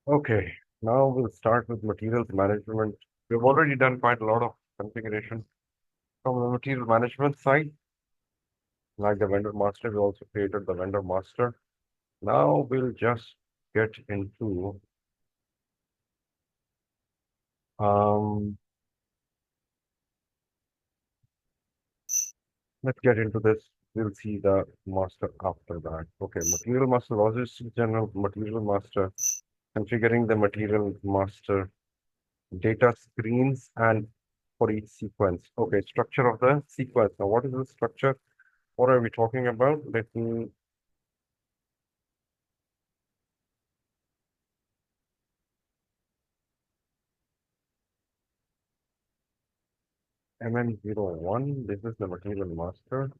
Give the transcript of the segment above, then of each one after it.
Okay, now we'll start with materials management. We've already done quite a lot of configuration from the material management side, like the vendor master. We also created the vendor master. Now we'll just get into um let's get into this. We'll see the master after that. Okay, material master, logistics general, material master, configuring the material master, data screens, and for each sequence. Okay, structure of the sequence. Now, what is the structure? What are we talking about? Let me MM01. This is the material master.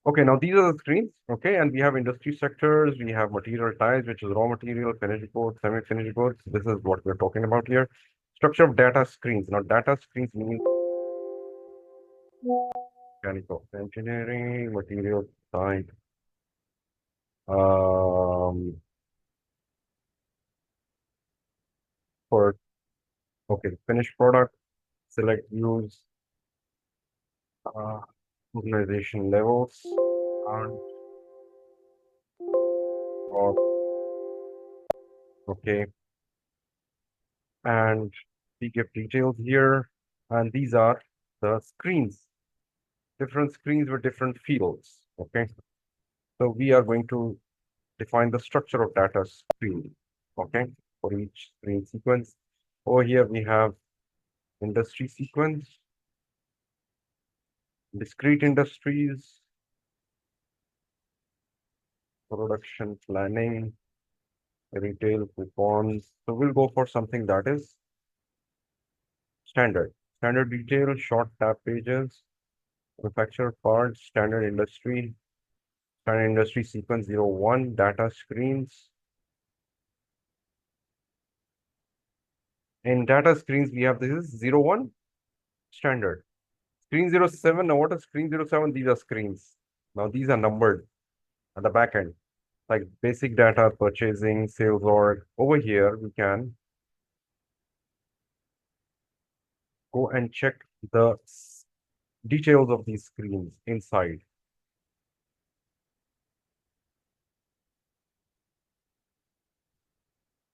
Okay, now these are the screens. Okay, and we have industry sectors. We have material types, which is raw material, finished goods, semi-finished goods. This is what we're talking about here. Structure of data screens. Now, data screens means mechanical engineering, material type. Um, for okay, finished product, select views, uh, organization levels, and or okay, and we give details here, and these are the screens, different screens with different fields. Okay, so we are going to define the structure of data screen. Okay, for each screen sequence. Over here we have industry sequence, discrete industries, production planning, retail coupons. So we'll go for something that is standard. Standard detail, short tab pages, manufacturer parts, standard industry sequence 01, data screens. In data screens, we have this is 01, standard. Screen 07, now what is screen 07? These are screens. Now these are numbered at the back end, like basic data, purchasing, sales org. Over here, we can go and check the details of these screens inside.